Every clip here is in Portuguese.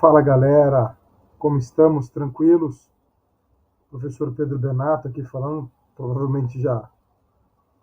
Fala galera, como estamos? Tranquilos? Professor Pedro Benato aqui falando, provavelmente já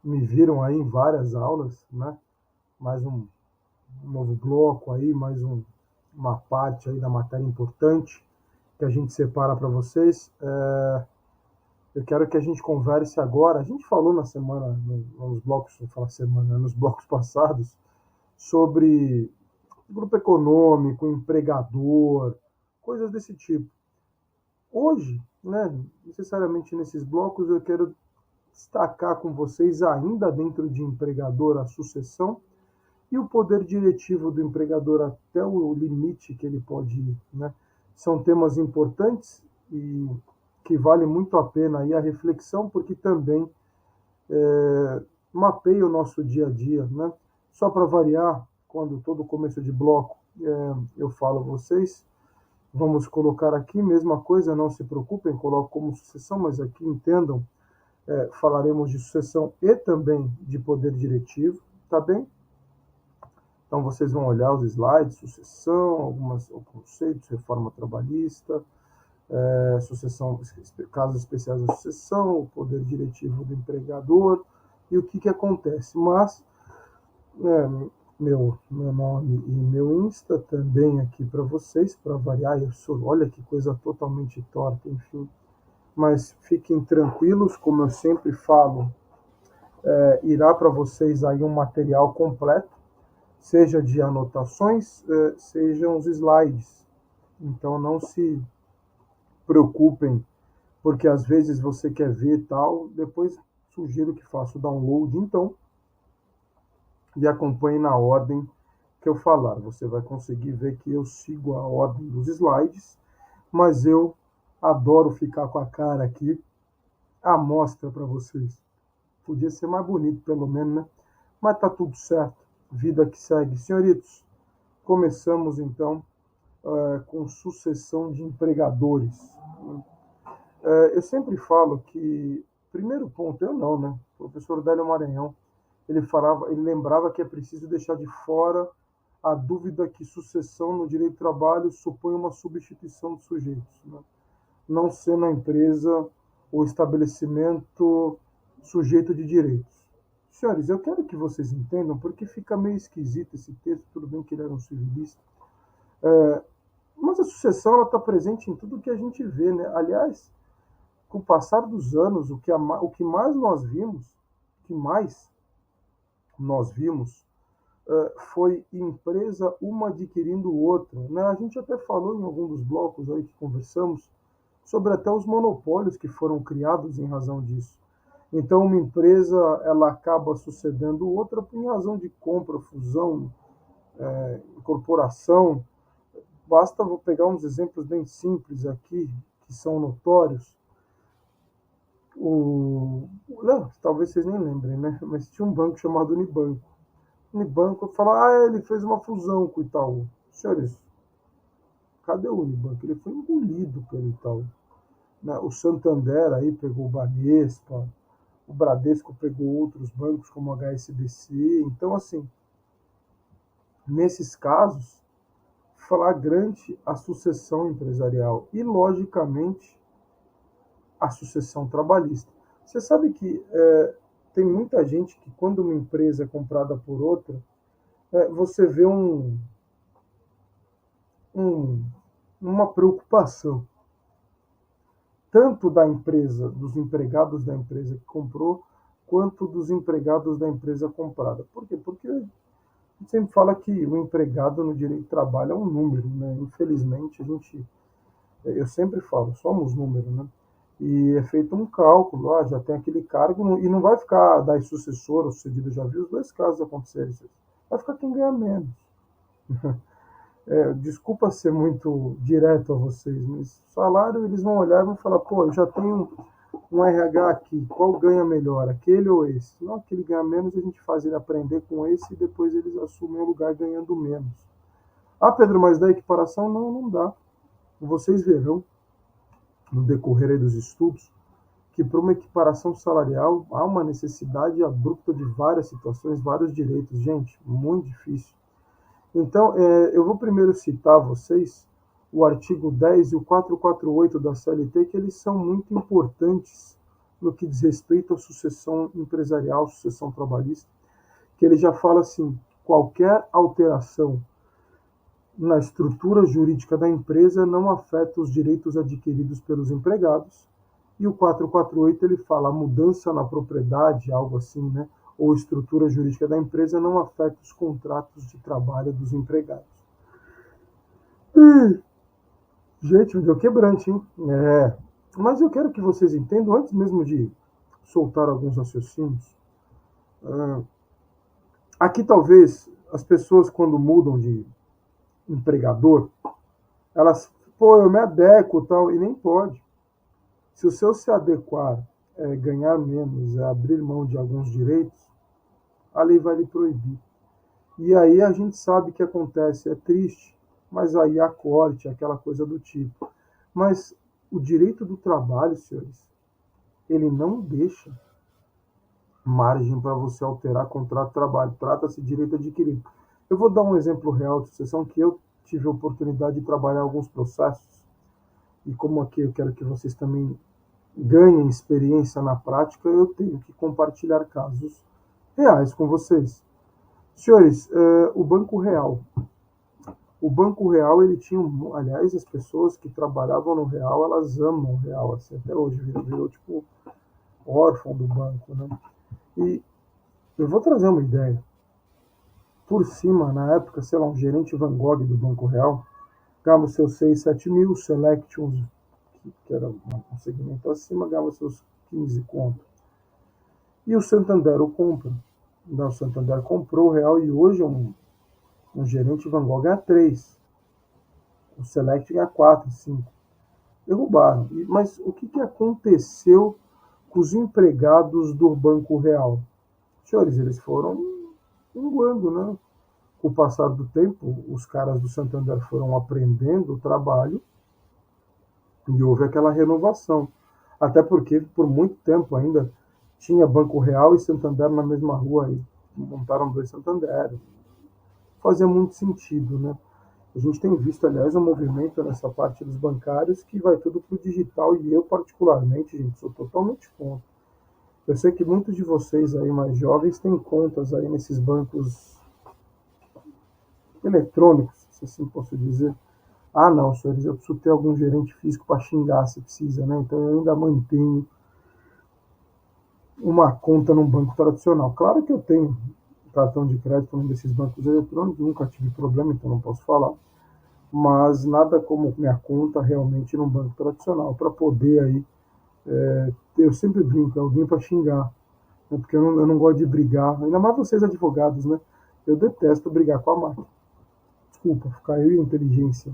me viram aí em várias aulas, né? Mais um novo bloco aí, uma parte aí da matéria importante que a gente separa para vocês. Eu quero que a gente converse agora. A gente falou na semana, nos blocos, vou falar semana, né? Nos blocos passados, sobre grupo econômico, empregador, coisas desse tipo. Hoje, né, necessariamente nesses blocos, eu quero destacar com vocês, ainda dentro de empregador, a sucessão e o poder diretivo do empregador até o limite que ele pode ir. Né? São temas importantes e que vale muito a pena aí a reflexão, porque também mapeia o nosso dia a dia. Né? Só para variar, quando todo começo de bloco eu falo a vocês, vamos colocar aqui, mesma coisa, não se preocupem, coloco como sucessão, mas aqui entendam, falaremos de sucessão e também de poder diretivo, tá bem? Então vocês vão olhar os slides, sucessão, alguns conceitos, reforma trabalhista, sucessão, casos especiais da sucessão, o poder diretivo do empregador e o que acontece. Mas meu nome e meu Insta também aqui para vocês, para variar. Olha que coisa totalmente torta, enfim. Mas fiquem tranquilos, como eu sempre falo, irá para vocês aí um material completo, seja de anotações, sejam os slides. Então não se preocupem, porque às vezes você quer ver tal, depois sugiro que faça o download, então, e acompanhe na ordem que eu falar. Você vai conseguir ver que eu sigo a ordem dos slides, mas eu adoro ficar com a cara aqui à mostra para vocês. Podia ser mais bonito, pelo menos, né? Mas tá tudo certo. Vida que segue. Senhoritos, começamos então com sucessão de empregadores. Eu sempre falo que, primeiro ponto, eu não, né? O professor Délio Maranhão, ele lembrava que é preciso deixar de fora a dúvida que sucessão no direito do trabalho supõe uma substituição de sujeitos, né? Não sendo a empresa ou estabelecimento sujeito de direitos. Senhores, eu quero que vocês entendam, porque fica meio esquisito esse texto, tudo bem que ele era um civilista, mas a sucessão está presente em tudo que a gente vê, né? Aliás, com o passar dos anos, o que mais nós vimos foi empresa uma adquirindo outra. Né? A gente até falou em algum dos blocos aí que conversamos sobre até os monopólios que foram criados em razão disso. Então, uma empresa ela acaba sucedendo outra em razão de compra, fusão, incorporação. Basta vou pegar uns exemplos bem simples aqui, que são notórios. Não, talvez vocês nem lembrem, né? Mas tinha um banco chamado Unibanco. Unibanco fala, ele fez uma fusão com o Itaú. Senhores, cadê o Unibanco? Ele foi engolido pelo Itaú. Né? O Santander aí pegou o Banespa, o Bradesco pegou outros bancos como o HSBC. Então, assim, nesses casos, flagrante a sucessão empresarial e, logicamente, a sucessão trabalhista. Você sabe que tem muita gente que, quando uma empresa é comprada por outra, você vê uma preocupação, tanto da empresa, dos empregados da empresa que comprou, quanto dos empregados da empresa comprada. Por quê? Porque a gente sempre fala que o empregado no direito do trabalho é um número, né? Infelizmente, eu sempre falo, somos número, né? E é feito um cálculo, já tem aquele cargo, e não vai ficar daí sucessor ou sucedido, eu já vi os dois casos acontecerem, vai ficar quem ganha menos. Desculpa ser muito direto a vocês, mas salário eles vão olhar e vão falar, pô, eu já tenho um RH aqui, qual ganha melhor, aquele ou esse? Não, aquele ganha menos, a gente faz ele aprender com esse e depois eles assumem o lugar ganhando menos. Ah, Pedro, mas da equiparação não dá. Vocês verão, no decorrer aí dos estudos, que para uma equiparação salarial há uma necessidade abrupta de várias situações, vários direitos. Gente, muito difícil. Então, eu vou primeiro citar a vocês o artigo 10 e o 448 da CLT, que eles são muito importantes no que diz respeito à sucessão empresarial, sucessão trabalhista, que ele já fala assim, qualquer alteração na estrutura jurídica da empresa não afeta os direitos adquiridos pelos empregados. E o 448 ele fala a mudança na propriedade, algo assim, né? Ou estrutura jurídica da empresa não afeta os contratos de trabalho dos empregados. Gente, me deu quebrante, hein? Mas eu quero que vocês entendam, antes mesmo de soltar alguns raciocínios, aqui talvez as pessoas quando mudam de empregador, elas, pô, eu me adequo tal, e nem pode. Se o seu se adequar ganhar menos, abrir mão de alguns direitos, a lei vai lhe proibir. E aí a gente sabe que acontece, é triste, mas aí a corte, aquela coisa do tipo. Mas o direito do trabalho, senhores, ele não deixa margem para você alterar contrato de trabalho. Trata-se de direito adquirido. Eu vou dar um exemplo real de sucessão que eu tive a oportunidade de trabalhar alguns processos. E como aqui eu quero que vocês também ganhem experiência na prática, eu tenho que compartilhar casos reais com vocês. Senhores, o Banco Real. O Banco Real, ele tinha, aliás, as pessoas que trabalhavam no Real, elas amam o Real, assim, até hoje, virou tipo órfão do banco, né? E eu vou trazer uma ideia. Por cima, na época, sei lá, um gerente Van Gogh do Banco Real, ganhava seus 6, 7 mil, Selections, que era um segmento acima, ganhava seus 15 conto. E o Santander o compra. O Santander comprou o Real e hoje um gerente Van Gogh ganha 3. O Select ganha 4, 5. Derrubaram. Mas o que aconteceu com os empregados do Banco Real? Senhores, eles foram minguando, né? Com o passar do tempo, os caras do Santander foram aprendendo o trabalho e houve aquela renovação. Até porque, por muito tempo ainda, tinha Banco Real e Santander na mesma rua aí. Montaram 2 Santander. Fazia muito sentido, né? A gente tem visto, aliás, um movimento nessa parte dos bancários que vai tudo para o digital e eu, particularmente, gente, sou totalmente contra. Eu sei que muitos de vocês aí mais jovens têm contas aí nesses bancos eletrônicos, se assim posso dizer. Ah, não, senhores, eu preciso ter algum gerente físico para xingar se precisa, né? Então eu ainda mantenho uma conta num banco tradicional. Claro que eu tenho cartão de crédito num desses bancos eletrônicos, nunca tive problema, então não posso falar. Mas nada como minha conta realmente num banco tradicional, para poder aí, eu sempre brinco, é alguém para xingar, né? Porque eu não gosto de brigar, ainda mais vocês advogados, né? Eu detesto brigar com a máquina. Desculpa, ficar eu e a inteligência,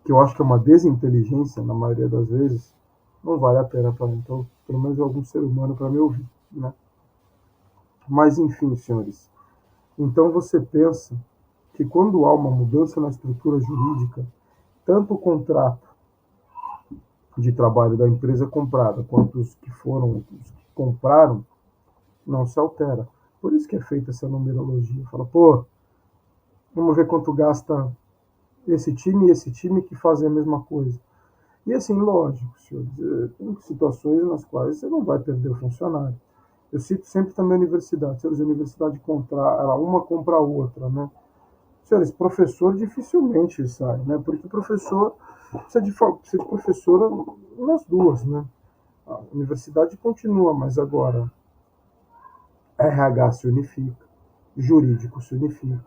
que eu acho que é uma desinteligência na maioria das vezes, não vale a pena para mim. Então, pelo menos algum ser humano para me ouvir, né? Mas enfim, senhores. Então você pensa que quando há uma mudança na estrutura jurídica, tanto o contrato de trabalho da empresa comprada quanto os que foram, os que compraram, não se altera. Por isso que é feita essa numerologia. Fala, pô, vamos ver quanto gasta esse time e esse time que fazem a mesma coisa. E assim, lógico, senhores, tem situações nas quais você não vai perder o funcionário. Eu cito sempre também a universidade. Senhores, a universidade uma compra a outra, né? Senhores, professor dificilmente sai, né? Porque o professor precisa de professora nas duas, né? A universidade continua, mas agora RH se unifica, jurídico se unifica,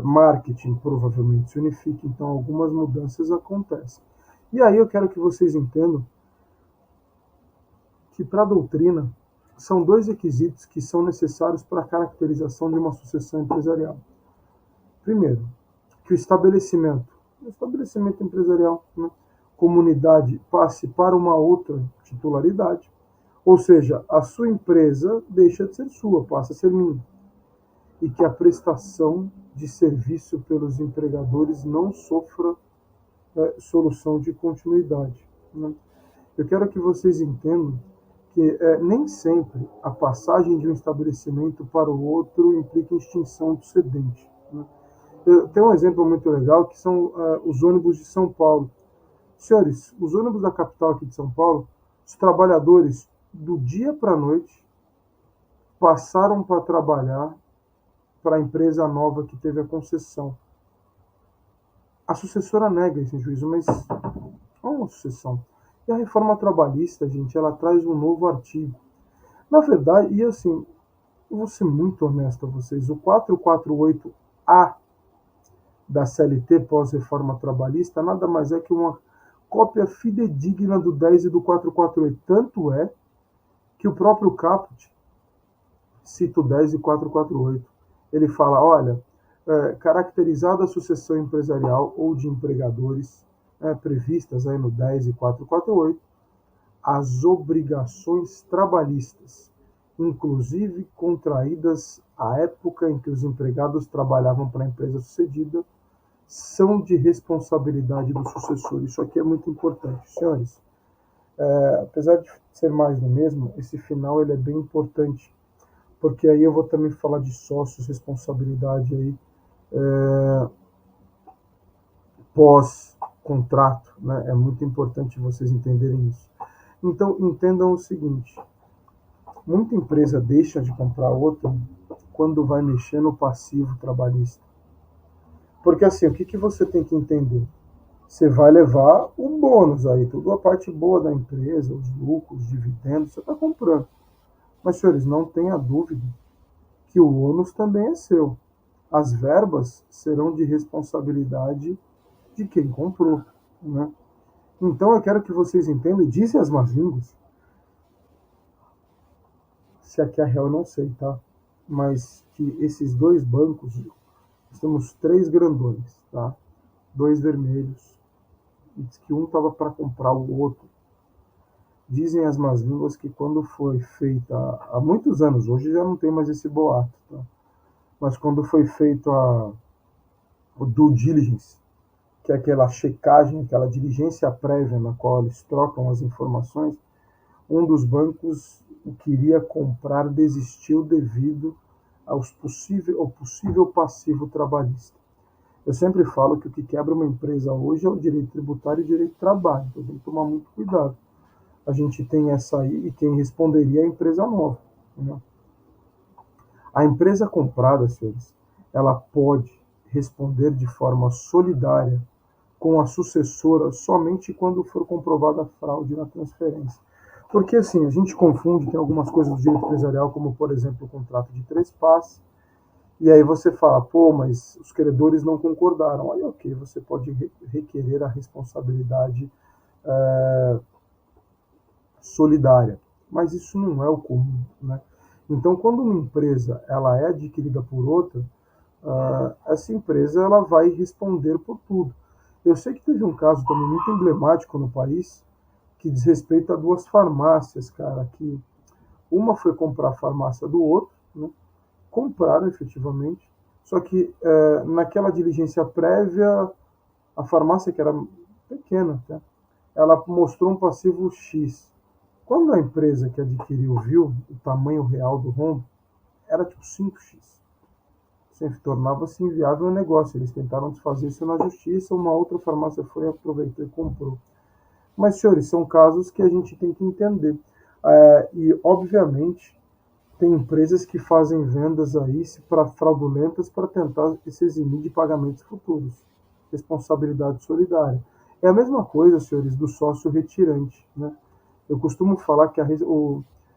marketing provavelmente se unifica, então algumas mudanças acontecem. E aí eu quero que vocês entendam que para a doutrina são 2 requisitos que são necessários para a caracterização de uma sucessão empresarial. Primeiro, que o estabelecimento empresarial, né, comunidade passe para uma outra titularidade, ou seja, a sua empresa deixa de ser sua, passa a ser minha, e que a prestação de serviço pelos empregadores não sofra solução de continuidade, né? Eu quero que vocês entendam que nem sempre a passagem de um estabelecimento para o outro implica extinção do cedente, né? Tem um exemplo muito legal que são os ônibus de São Paulo. Senhores, os ônibus da capital aqui de São Paulo, os trabalhadores do dia para a noite passaram para trabalhar para a empresa nova que teve a concessão. A sucessora nega esse juízo, mas não é uma sucessão. E a reforma trabalhista, gente, ela traz um novo artigo. Na verdade, e assim, eu vou ser muito honesto a vocês, o 448A da CLT pós-reforma trabalhista nada mais é que uma cópia fidedigna do 10 e do 448. Tanto é que o próprio Caput cita o 10 e 448. Ele fala, olha, caracterizada a sucessão empresarial ou de empregadores previstas aí no 10 e 448, as obrigações trabalhistas, inclusive contraídas à época em que os empregados trabalhavam para a empresa sucedida, são de responsabilidade do sucessor. Isso aqui é muito importante, senhores. Apesar de ser mais do mesmo, esse final ele é bem importante, porque aí eu vou também falar de sócios, responsabilidade aí pós-contrato, né? É muito importante vocês entenderem isso. Então, entendam o seguinte, muita empresa deixa de comprar outra quando vai mexer no passivo trabalhista. Porque assim, o que, que você tem que entender? Você vai levar o bônus aí, toda a parte boa da empresa, os lucros, os dividendos, você está comprando. Mas, senhores, não tenha dúvida que o ônus também é seu. As verbas serão de responsabilidade de quem comprou, né? Então eu quero que vocês entendam, e dizem as más línguas, se aqui é real eu não sei, tá? Mas que esses dois bancos, nós temos três grandões, tá? Dois vermelhos, e diz que um estava para comprar o outro. Dizem as más línguas que quando foi feita, há muitos anos, hoje já não tem mais esse boato, tá? Mas quando foi feito o due diligence, que é aquela checagem, aquela diligência prévia na qual eles trocam as informações, um dos bancos queria comprar desistiu devido ao possível passivo trabalhista. Eu sempre falo que o que quebra uma empresa hoje é o direito tributário e o direito de trabalho, então tem que tomar muito cuidado. A gente tem essa aí e quem responderia é a empresa nova, né? A empresa comprada, senhores, ela pode responder de forma solidária com a sucessora somente quando for comprovada a fraude na transferência. Porque assim, a gente confunde, tem algumas coisas do direito empresarial, como por exemplo o contrato de três passes, e aí você fala, pô, mas os credores não concordaram. Aí ok, você pode requerer a responsabilidade solidária, mas isso não é o comum, né? Então, quando uma empresa ela é adquirida por outra, essa empresa ela vai responder por tudo. Eu sei que teve um caso também muito emblemático no país que diz respeito a duas farmácias, cara, que uma foi comprar a farmácia do outro, né? Compraram efetivamente, só que naquela diligência prévia, a farmácia que era pequena, tá? Ela mostrou um passivo X. Quando a empresa que adquiriu viu o tamanho real do rombo, era tipo 5x. Sempre tornava-se inviável o negócio. Eles tentaram desfazer isso na justiça, uma outra farmácia foi, aproveitou e comprou. Mas, senhores, são casos que a gente tem que entender. E, obviamente, tem empresas que fazem vendas aí para fraudulentas para tentar se eximir de pagamentos futuros. Responsabilidade solidária. É a mesma coisa, senhores, do sócio retirante, né? Eu costumo falar que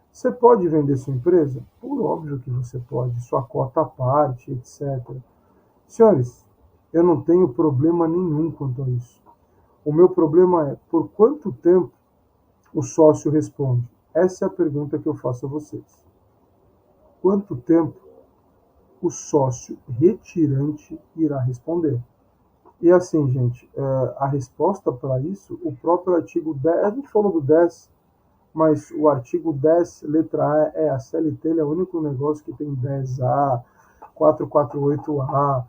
você pode vender sua empresa? Por óbvio que você pode, sua cota à parte, etc. Senhores, eu não tenho problema nenhum quanto a isso. O meu problema é por quanto tempo o sócio responde? Essa é a pergunta que eu faço a vocês. Quanto tempo o sócio retirante irá responder? E assim, gente, a resposta para isso, o próprio artigo 10, a gente falou do 10, mas o artigo 10, letra A, a CLT, ele é o único negócio que tem 10A, 448A.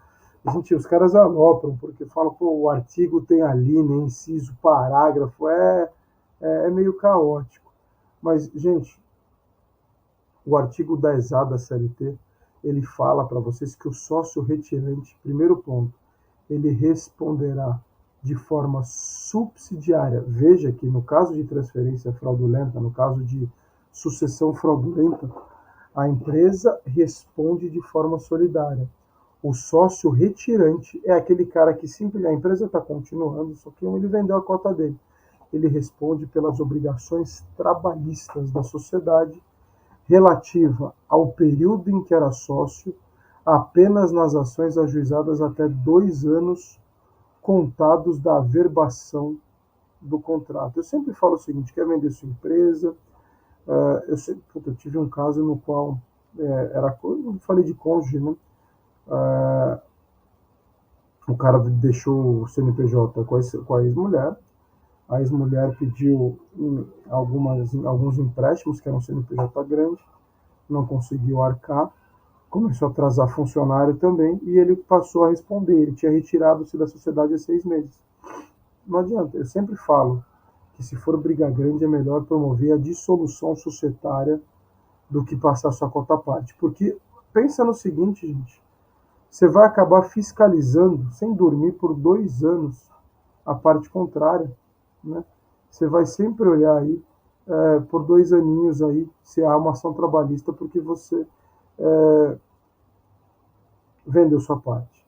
Gente, os caras alopram, porque falam, pô, o artigo tem a linha, inciso, parágrafo, é meio caótico. Mas, gente, o artigo 10A da CLT, ele fala para vocês que o sócio retirante, primeiro ponto, ele responderá de forma subsidiária. Veja que no caso de transferência fraudulenta, no caso de sucessão fraudulenta, a empresa responde de forma solidária. O sócio retirante é aquele cara que simplesmente a empresa está continuando, só que ele vendeu a cota dele. Ele responde pelas obrigações trabalhistas da sociedade relativa ao período em que era sócio, apenas nas ações ajuizadas até 2 anos contados da averbação do contrato. Eu sempre falo o seguinte: quer vender sua empresa? Eu tive um caso no qual eu falei de cônjuge, né? O cara deixou o CNPJ com a ex-mulher. A ex-mulher pediu alguns empréstimos, que eram CNPJ grande, não conseguiu arcar, começou a atrasar funcionário também, e ele passou a responder. Ele tinha retirado-se da sociedade há 6 meses. Não adianta, eu sempre falo que se for briga grande é melhor promover a dissolução societária do que passar sua cota à parte. Porque pensa no seguinte, gente, você vai acabar fiscalizando, sem dormir, por 2 anos, a parte contrária, né? Você vai sempre olhar aí, por 2 aninhos aí, se há uma ação trabalhista, porque você vendeu sua parte.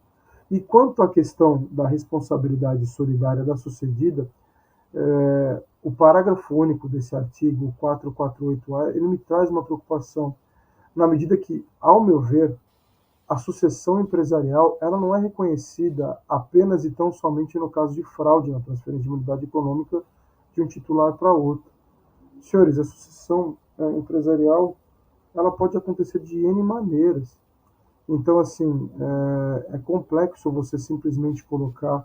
E quanto à questão da responsabilidade solidária da sucedida, o parágrafo único desse artigo 448-A, ele me traz uma preocupação, na medida que, ao meu ver, a sucessão empresarial ela não é reconhecida apenas e tão somente no caso de fraude na transferência de unidade econômica de um titular para outro. Senhores, a sucessão empresarial ela pode acontecer de N maneiras. Então, assim, é complexo você simplesmente colocar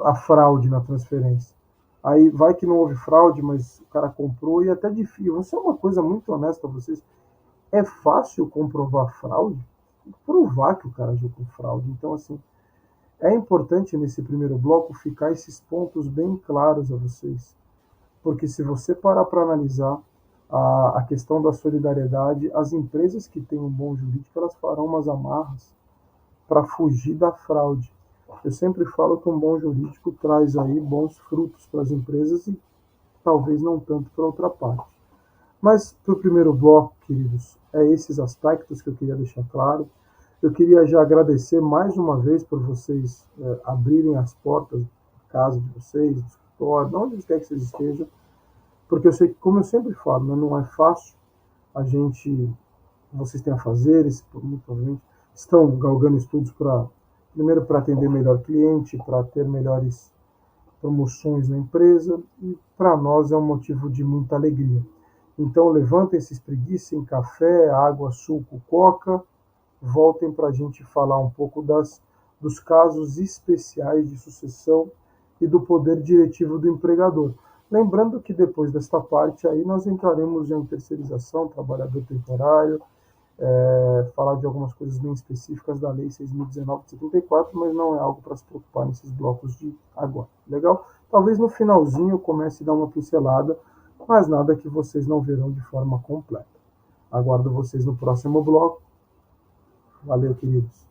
a fraude na transferência. Aí vai que não houve fraude, mas o cara comprou e até difícil. Vou ser uma coisa muito honesta a vocês. É fácil comprovar fraude? Provar que o cara agiu com fraude. Então, assim, é importante nesse primeiro bloco ficar esses pontos bem claros a vocês. Porque se você parar para analisar a questão da solidariedade, as empresas que têm um bom jurídico, elas farão umas amarras para fugir da fraude. Eu sempre falo que um bom jurídico traz aí bons frutos para as empresas e talvez não tanto para outra parte. Mas para o primeiro bloco, queridos, é esses aspectos que eu queria deixar claro. Eu queria já agradecer mais uma vez por vocês abrirem as portas da casa de vocês, do escritório, de onde quer que vocês estejam, porque eu sei que, como eu sempre falo, né, não é fácil a gente, vocês têm a fazer, muito provavelmente estão galgando estudos primeiro para atender melhor cliente, para ter melhores promoções na empresa, e para nós é um motivo de muita alegria. Então levantem-se, espreguicem, café, água, suco, coca, voltem para a gente falar um pouco dos casos especiais de sucessão e do poder diretivo do empregador. Lembrando que depois desta parte aí nós entraremos em terceirização, trabalhador temporário, falar de algumas coisas bem específicas da Lei 6.019 de 74, mas não é algo para se preocupar nesses blocos de agora. Legal? Talvez no finalzinho eu comece a dar uma pincelada, mas nada que vocês não verão de forma completa. Aguardo vocês no próximo bloco. Valeu, queridos.